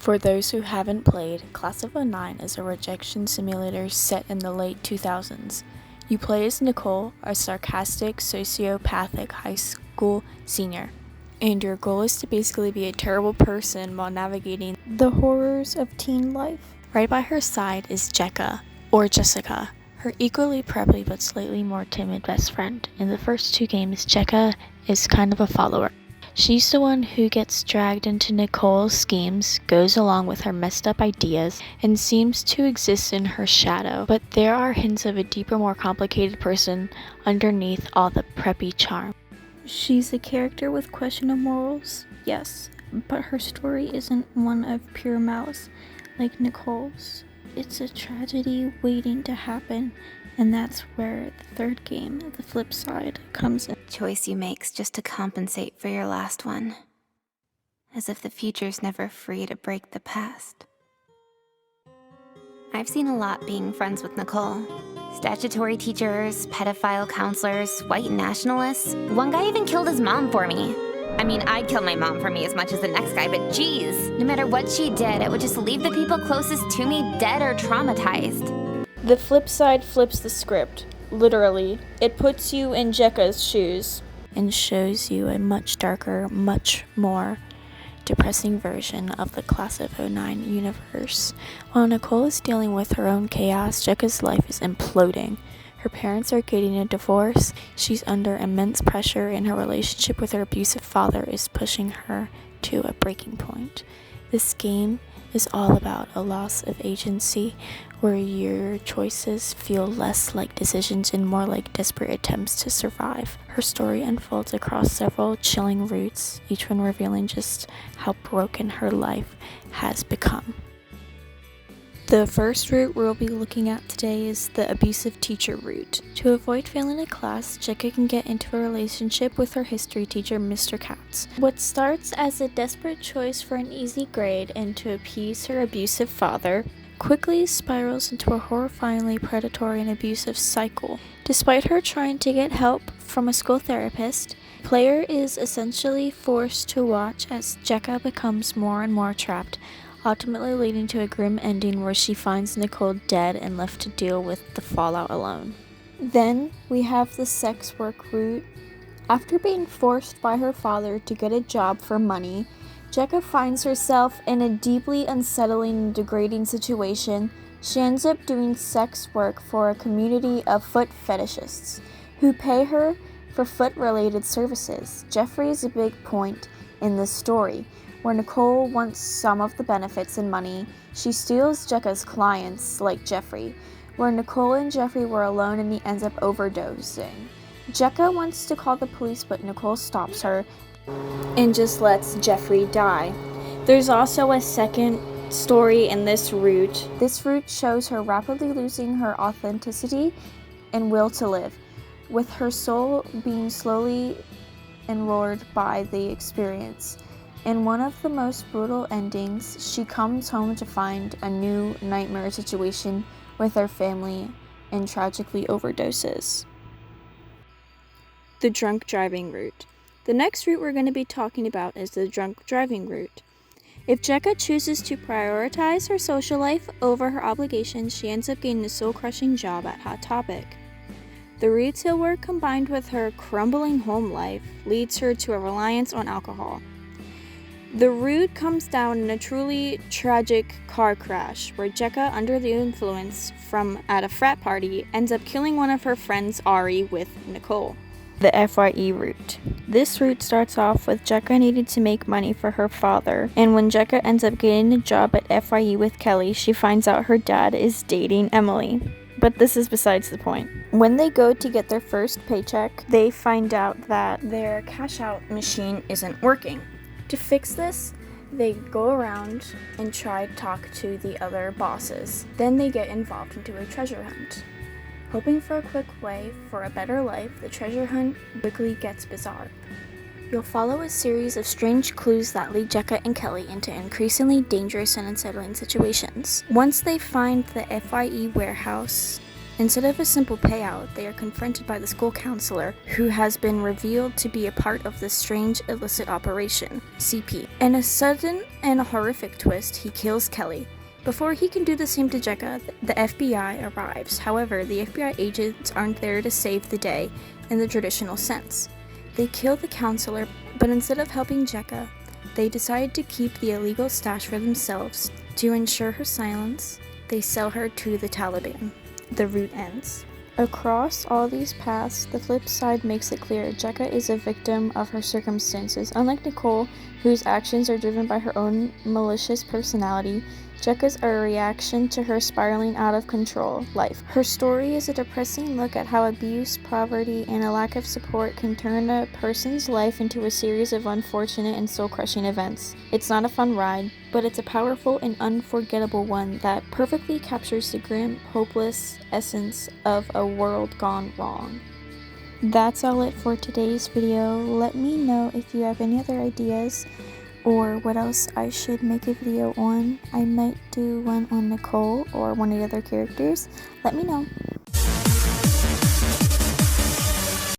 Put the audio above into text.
For those who haven't played, Class of '09 is a rejection simulator set in the late 2000s. You play as Nicole, a sarcastic, sociopathic high school senior, and your goal is to basically be a terrible person while navigating the horrors of teen life. Right by her side is Jecka, or Jessica, her equally preppy but slightly more timid best friend. In the first two games, Jecka is kind of a follower. She's the one who gets dragged into Nicole's schemes, goes along with her messed up ideas, and seems to exist in her shadow. But there are hints of a deeper, more complicated person underneath all the preppy charm. She's a character with questionable morals, yes, but her story isn't one of pure malice like Nicole's. It's a tragedy waiting to happen, and that's where the third game, the flip side, comes in. Choice you makes just to compensate for your last one. As if the future's never free to break the past. I've seen a lot being friends with Nicole. Statutory teachers, pedophile counselors, white nationalists. One guy even killed his mom for me. I mean, I'd kill my mom for me as much as the next guy, but geez, no matter what she did, it would just leave the people closest to me dead or traumatized. The flip side flips the script, literally. It puts you in Jecka's shoes and shows you a much darker, much more depressing version of the Class of '09 universe. While Nicole is dealing with her own chaos, Jecka's life is imploding. Her parents are getting a divorce, she's under immense pressure, and her relationship with her abusive father is pushing her to a breaking point. This game is all about a loss of agency, where your choices feel less like decisions and more like desperate attempts to survive. Her story unfolds across several chilling routes, each one revealing just how broken her life has become. The first route we'll be looking at today is the abusive teacher route. To avoid failing a class, Jecka can get into a relationship with her history teacher, Mr. Katz. What starts as a desperate choice for an easy grade and to appease her abusive father quickly spirals into a horrifyingly predatory and abusive cycle. Despite her trying to get help from a school therapist, the player is essentially forced to watch as Jecka becomes more and more trapped, ultimately leading to a grim ending where she finds Nicole dead and left to deal with the fallout alone. Then we have the sex work route. After being forced by her father to get a job for money, Jecka finds herself in a deeply unsettling and degrading situation. She ends up doing sex work for a community of foot fetishists who pay her for foot-related services. Jeffrey is a big point in this story. Where Nicole wants some of the benefits and money, she steals Jecka's clients, like Jeffrey. Where Nicole and Jeffrey were alone and he ends up overdosing. Jecka wants to call the police, but Nicole stops her and just lets Jeffrey die. There's also a second story in this route. This route shows her rapidly losing her authenticity and will to live, with her soul being slowly enrolled by the experience. In one of the most brutal endings, she comes home to find a new nightmare situation with her family and tragically overdoses. The drunk driving route. The next route we're going to be talking about is the drunk driving route. If Jecka chooses to prioritize her social life over her obligations, she ends up getting a soul-crushing job at Hot Topic. The retail work combined with her crumbling home life leads her to a reliance on alcohol. The route comes down in a truly tragic car crash where Jecka, under the influence from at a frat party, ends up killing one of her friends, Ari, with Nicole. The FYE route. This route starts off with Jecka needing to make money for her father, and when Jecka ends up getting a job at FYE with Kelly, she finds out her dad is dating Emily. But this is besides the point. When they go to get their first paycheck, they find out that their cash-out machine isn't working. To fix this, they go around and try to talk to the other bosses. Then they get involved into a treasure hunt. Hoping for a quick way for a better life, the treasure hunt quickly gets bizarre. You'll follow a series of strange clues that lead Jecka and Kelly into increasingly dangerous and unsettling situations. Once they find the FYE warehouse, Instead of a simple payout, they are confronted by the school counselor, who has been revealed to be a part of the strange illicit operation, CP. In a sudden and horrific twist, he kills Kelly. Before he can do the same to Jecka, the FBI arrives. However, the FBI agents aren't there to save the day in the traditional sense. They kill the counselor, but instead of helping Jecka, they decide to keep the illegal stash for themselves. To ensure her silence, they sell her to the Taliban. The route ends. Across all these paths, the flip side makes it clear Jecka is a victim of her circumstances. Unlike Nicole, whose actions are driven by her own malicious personality, Jecka's are a reaction to her spiraling out of control life. Her story is a depressing look at how abuse, poverty, and a lack of support can turn a person's life into a series of unfortunate and soul-crushing events. It's not a fun ride, but it's a powerful and unforgettable one that perfectly captures the grim, hopeless essence of a world gone wrong. That's all it for today's video. Let me know if you have any other ideas or what else I should make a video on. I might do one on Nicole or one of the other characters. Let me know.